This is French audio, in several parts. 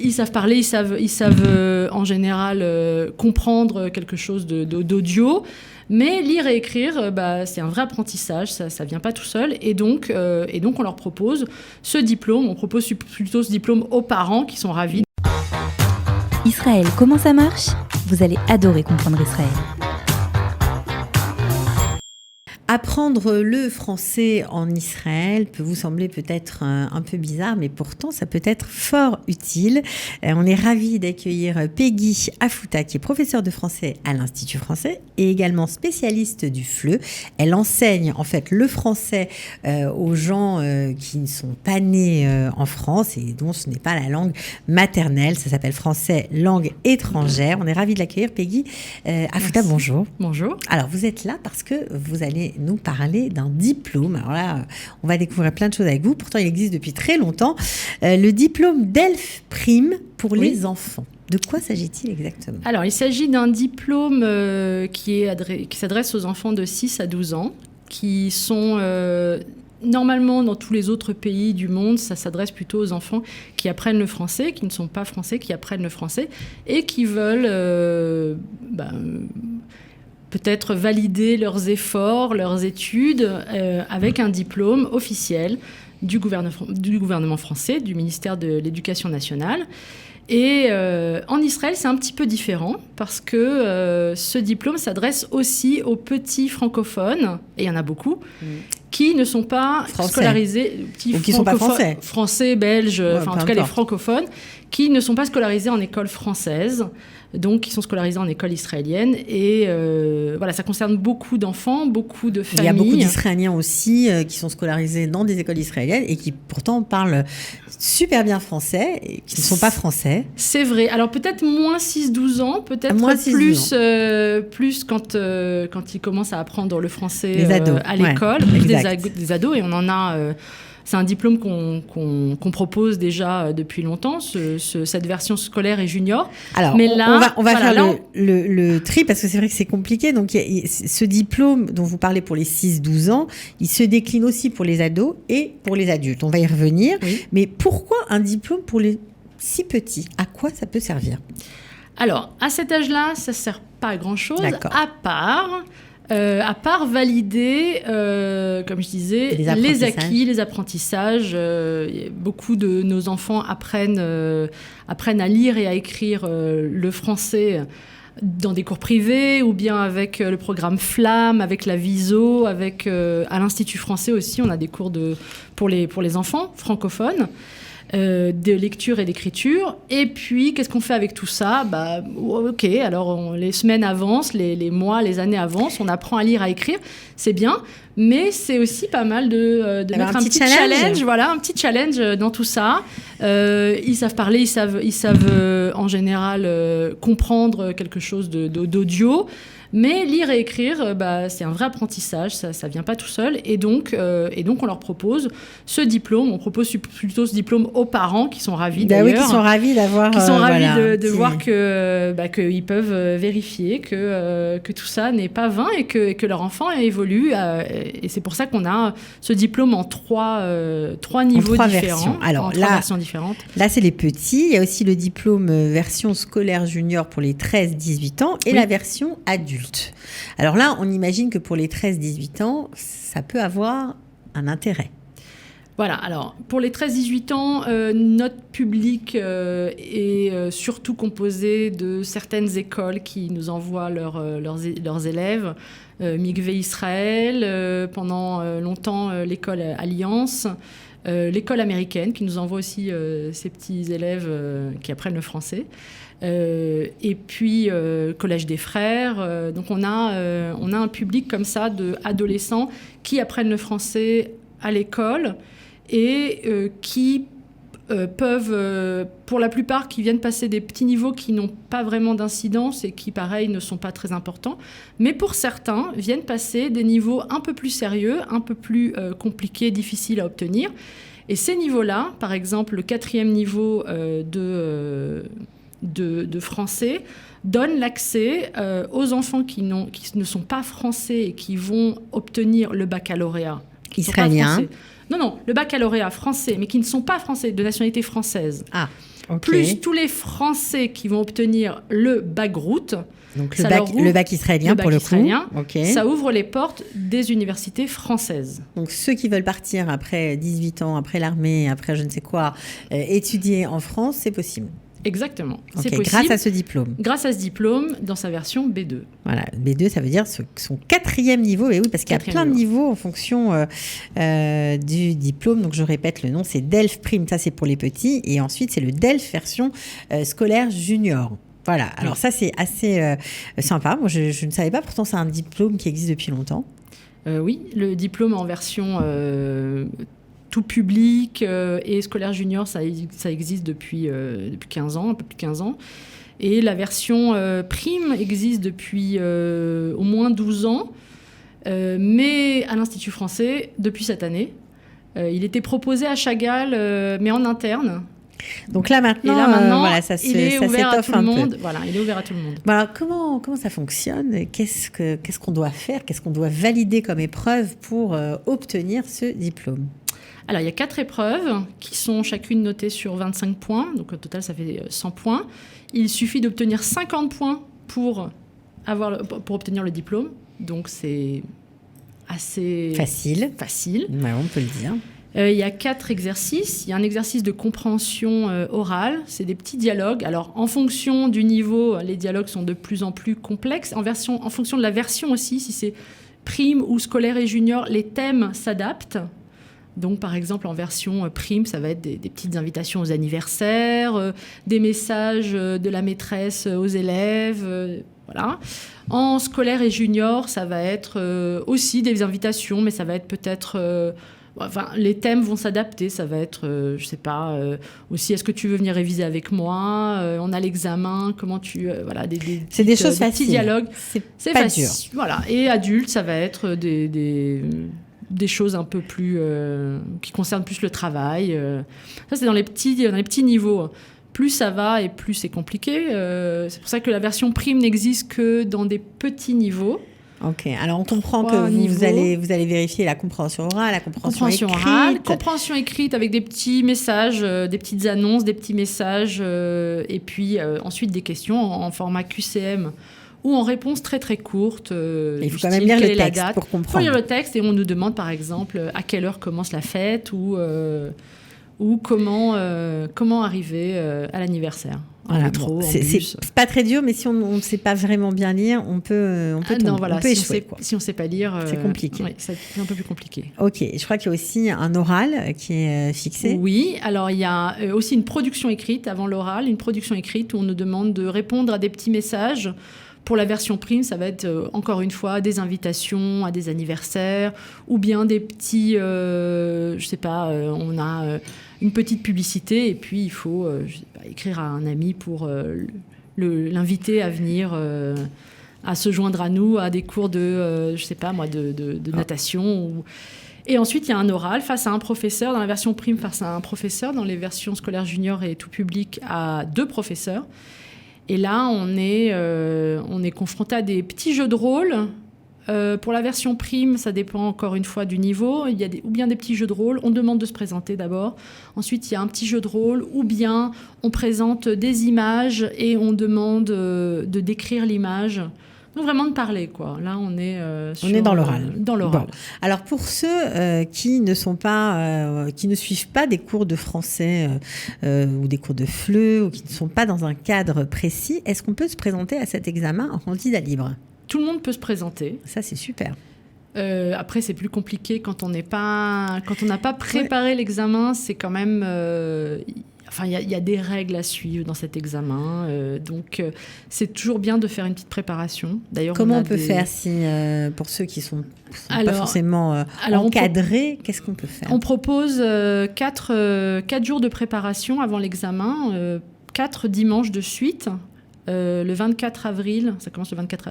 ils savent parler, ils savent en général comprendre quelque chose d'audio. Mais lire et écrire, c'est un vrai apprentissage, ça vient pas tout seul. Et donc, on leur propose ce diplôme. On propose plutôt ce diplôme aux parents qui sont ravis. Israël, comment ça marche ? Vous allez adorer comprendre Israël. Apprendre le français en Israël peut vous sembler peut-être un peu bizarre, mais pourtant ça peut être fort utile. On est ravis d'accueillir Peggy Afouta, qui est professeure de français à l'Institut français et également spécialiste du FLE. Elle enseigne en fait le français aux gens qui ne sont pas nés en France et dont ce n'est pas la langue maternelle. Ça s'appelle français langue étrangère. On est ravis de l'accueillir. Peggy Afouta, bonjour. Bonjour. Alors vous êtes là parce que vous allez nous parler d'un diplôme. Alors là, on va découvrir plein de choses avec vous. Pourtant, il existe depuis très longtemps. Le diplôme DELF Prime pour les enfants. De quoi s'agit-il exactement ? Alors, il s'agit d'un diplôme qui s'adresse aux enfants de 6 à 12 ans, qui sont... Normalement, dans tous les autres pays du monde, ça s'adresse plutôt aux enfants qui apprennent le français, qui ne sont pas français, qui apprennent le français et qui veulent... peut-être valider leurs efforts, leurs études avec un diplôme officiel du gouvernement français, du ministère de l'Éducation nationale. Et en Israël, c'est un petit peu différent parce que ce diplôme s'adresse aussi aux petits francophones, et il y en a beaucoup, qui ne sont pas scolarisés, ou qui ne sont pas français. Français, belges, en tout cas les francophones, qui ne sont pas scolarisés en école française, donc qui sont scolarisés en école israélienne. Et voilà, ça concerne beaucoup d'enfants, beaucoup de familles. Il y a beaucoup d'Israéliens aussi qui sont scolarisés dans des écoles israéliennes et qui pourtant parlent super bien français et qui ne sont pas français. C'est vrai. Alors peut-être moins 6-12 ans, peut-être plus quand ils commencent à apprendre le français à l'école, des ados, et on en a... C'est un diplôme qu'on propose déjà depuis longtemps, cette version scolaire et junior. Alors, mais là, on va faire le tri, parce que c'est vrai que c'est compliqué. Donc, ce diplôme dont vous parlez pour les 6-12 ans, il se décline aussi pour les ados et pour les adultes. On va y revenir. Oui. Mais pourquoi un diplôme pour les si petits ? À quoi ça peut servir ? Alors, à cet âge-là, ça ne sert pas à grand-chose, à part valider, comme je disais, les acquis, les apprentissages. Beaucoup de nos enfants apprennent à lire et à écrire le français dans des cours privés ou bien avec le programme Flamme, avec la Viso, à l'Institut français aussi, on a des cours pour les enfants francophones. De lecture et d'écriture. Et puis, qu'est-ce qu'on fait avec tout ça ? Ok, alors les semaines avancent, les mois, les années avancent, on apprend à lire, à écrire, c'est bien, mais c'est aussi pas mal de mettre un petit challenge. Voilà, un petit challenge dans tout ça. Ils savent parler, ils savent en général comprendre quelque chose d'audio. Mais lire et écrire, c'est un vrai apprentissage, ça vient pas tout seul. Et donc, on leur propose ce diplôme. On propose plutôt ce diplôme aux parents qui sont ravis d'ailleurs. Oui, qui sont ravis d'avoir... Qui sont ravis de voir qu'ils peuvent vérifier que tout ça n'est pas vain et que leur enfant évolue. Et c'est pour ça qu'on a ce diplôme en trois niveaux différents. Versions. Alors, trois versions différentes. Là, c'est les petits. Il y a aussi le diplôme version scolaire junior pour les 13-18 ans et la version adulte. Alors là, on imagine que pour les 13-18 ans, ça peut avoir un intérêt. Voilà, alors pour les 13-18 ans, notre public est surtout composé de certaines écoles qui nous envoient leurs élèves. Mikvé Israël, pendant longtemps l'école Alliance, l'école américaine qui nous envoie aussi ses petits élèves qui apprennent le français. Et puis Collège des Frères. Donc on a un public comme ça d'adolescents qui apprennent le français à l'école et qui peuvent, pour la plupart, qui viennent passer des petits niveaux qui n'ont pas vraiment d'incidence et qui, pareil, ne sont pas très importants. Mais pour certains, viennent passer des niveaux un peu plus sérieux, un peu plus compliqués, difficiles à obtenir. Et ces niveaux-là, par exemple, le 4e niveau de français donne l'accès aux enfants qui ne sont pas français et qui vont obtenir le baccalauréat. Israélien. Non, le baccalauréat français, mais qui ne sont pas français, de nationalité française. Ah. plus tous les Français qui vont obtenir le bac-route. Donc le bac israélien pour le coup. Okay. Ça ouvre les portes des universités françaises. Donc ceux qui veulent partir après 18 ans, après l'armée, après je ne sais quoi, étudier en France, c'est possible. Exactement. Okay, c'est possible. Grâce à ce diplôme. Grâce à ce diplôme, dans sa version B2. Voilà, B2, ça veut dire son 4e niveau. Et oui, parce qu'il y a plein de niveaux en fonction du diplôme. Donc je répète le nom, c'est DELF Prime, ça c'est pour les petits. Et ensuite, c'est le DELF version scolaire junior. Voilà, alors ça c'est assez sympa. Moi je ne savais pas, pourtant c'est un diplôme qui existe depuis longtemps. Oui, le diplôme en version tout public et scolaire junior, ça existe depuis 15 ans, un peu plus de 15 ans. Et la version prime existe depuis au moins 12 ans, mais à l'Institut français depuis cette année. Il était proposé à Chagall, mais en interne. Donc là maintenant, voilà, ça s'étoffe un peu. Voilà, il est ouvert à tout le monde. Bon, alors comment ça fonctionne ? Qu'est-ce qu'on doit faire ? Qu'est-ce qu'on doit valider comme épreuve pour obtenir ce diplôme ? Alors, il y a 4 épreuves qui sont chacune notées sur 25 points. Donc, au total, ça fait 100 points. Il suffit d'obtenir 50 points pour obtenir le diplôme. Donc, c'est assez facile. Ouais, on peut le dire. Il y a 4 exercices. Il y a un exercice de compréhension orale. C'est des petits dialogues. Alors, en fonction du niveau, les dialogues sont de plus en plus complexes. En fonction de la version aussi, si c'est prime ou scolaire et junior, les thèmes s'adaptent. Donc, par exemple, en version prime, ça va être des petites invitations aux anniversaires, des messages de la maîtresse aux élèves, voilà. En scolaire et junior, ça va être aussi des invitations, mais ça va être peut-être... les thèmes vont s'adapter. Ça va être, je sais pas, aussi, est-ce que tu veux venir réviser avec moi ? On a l'examen, comment tu... voilà, c'est des choses faciles. Petits dialogues. C'est pas dur. Voilà. Et adulte, ça va être des choses un peu plus qui concernent plus le travail. Ça, c'est dans les petits niveaux. Plus ça va et plus c'est compliqué. C'est pour ça que la version prime n'existe que dans des petits niveaux. Ok, alors on comprend que vous allez vérifier la compréhension orale, la compréhension écrite. Compréhension écrite avec des petits messages, des petites annonces, des petits messages, et puis ensuite des questions en format QCM. Ou en réponse très très courte. Il faut quand même lire le texte pour comprendre. Il faut lire le texte et on nous demande par exemple à quelle heure commence la fête ou comment arriver à l'anniversaire. Voilà, c'est pas très dur, mais si on ne sait pas vraiment bien lire, on peut échouer. Si on ne sait pas lire, c'est compliqué. Oui, c'est un peu plus compliqué. Ok, je crois qu'il y a aussi un oral qui est fixé. Oui, alors il y a aussi une production écrite avant l'oral, une production écrite où on nous demande de répondre à des petits messages. Pour la version prime, ça va être encore une fois des invitations à des anniversaires ou bien des petits, je sais pas, on a une petite publicité et puis il faut écrire à un ami pour l'inviter à venir, à se joindre à nous à des cours de, je sais pas moi, de natation. Et ensuite, il y a un oral face à un professeur. Dans la version prime, face à un professeur. Dans les versions scolaires junior et tout public, à 2 professeurs. Et là, on est confronté à des petits jeux de rôle. Pour la version prime, ça dépend encore une fois du niveau. Il y a ou bien des petits jeux de rôle. On demande de se présenter d'abord. Ensuite, il y a un petit jeu de rôle. Ou bien on présente des images et on demande de décrire l'image. Donc vraiment de parler, quoi. Là, on est dans l'oral. Bon. Alors pour ceux qui ne suivent pas des cours de français ou des cours de FLE ou qui ne sont pas dans un cadre précis, est-ce qu'on peut se présenter à cet examen en candidat libre ? Tout le monde peut se présenter. Ça, c'est super. Après, c'est plus compliqué quand on n'a pas préparé l'examen. C'est quand même... il y a des règles à suivre dans cet examen. Donc, c'est toujours bien de faire une petite préparation. D'ailleurs, comment on peut faire pour ceux qui ne sont pas forcément encadrés, qu'est-ce qu'on peut faire ? On propose 4 jours de préparation avant l'examen, 4 dimanches de suite. Le 24 avril, ça commence le 24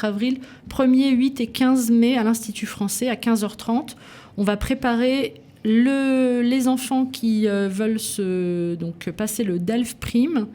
avril, 1er, 8 et 15 mai à l'Institut français à 15h30. On va préparer les enfants qui veulent passer le DELF Prime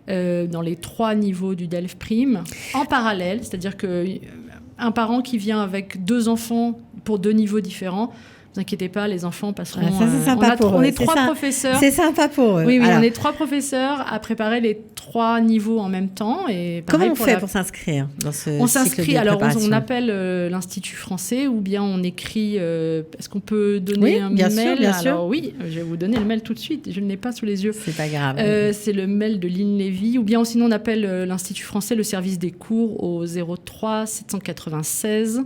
dans les 3 niveaux du DELF Prime en parallèle, c'est-à-dire qu'un parent qui vient avec 2 enfants pour 2 niveaux différents vous inquiétez pas, les enfants passeront... ça, c'est sympa pour eux. On est 3 professeurs. C'est sympa pour eux. Oui, on est 3 professeurs à préparer les 3 niveaux en même temps. Et comment on fait pour s'inscrire dans ce On s'inscrit, alors on appelle l'Institut français ou bien on écrit... Est-ce qu'on peut donner un mail? Bien sûr. Alors oui, je vais vous donner le mail tout de suite. Je ne l'ai pas sous les yeux. C'est pas grave. C'est le mail de Lynn Lévy. Ou bien sinon on appelle l'Institut français, le service des cours au 03 796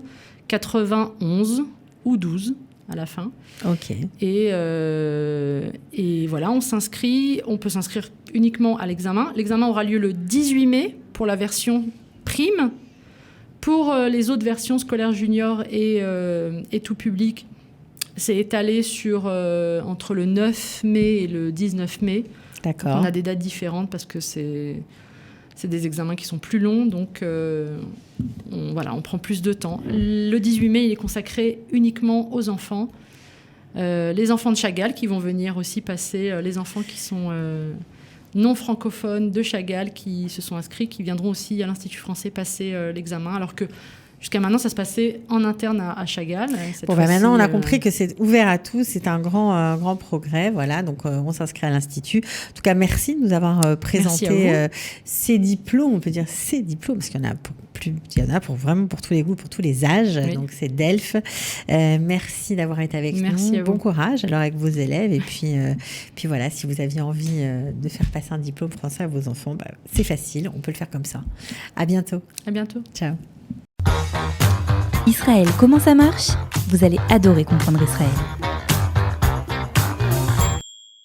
91 ou 12 à la fin. Ok. Et voilà, on s'inscrit. On peut s'inscrire uniquement à l'examen. L'examen aura lieu le 18 mai pour la version prime. Pour les autres versions scolaires juniors et tout public, c'est étalé sur entre le 9 mai et le 19 mai. D'accord. On a des dates différentes parce que c'est des examens qui sont plus longs, donc on prend plus de temps. Le 18 mai, il est consacré uniquement aux enfants. Les enfants de Chagall qui vont venir aussi passer, les enfants qui sont non francophones de Chagall qui se sont inscrits, qui viendront aussi à l'Institut français passer l'examen, alors que jusqu'à maintenant, ça se passait en interne à Chagall. Maintenant, on a compris que c'est ouvert à tous. C'est un grand progrès. Voilà, donc on s'inscrit à l'Institut. En tout cas, merci de nous avoir présenté ces diplômes. On peut dire ces diplômes, parce qu'il y en a vraiment pour tous les goûts, pour tous les âges. Oui. Donc, c'est DELF. Merci d'avoir été avec nous. Bon courage alors avec vos élèves. Et puis voilà, si vous aviez envie de faire passer un diplôme français à vos enfants, c'est facile. On peut le faire comme ça. À bientôt. À bientôt. Ciao. Israël, comment ça marche? Vous allez adorer comprendre Israël.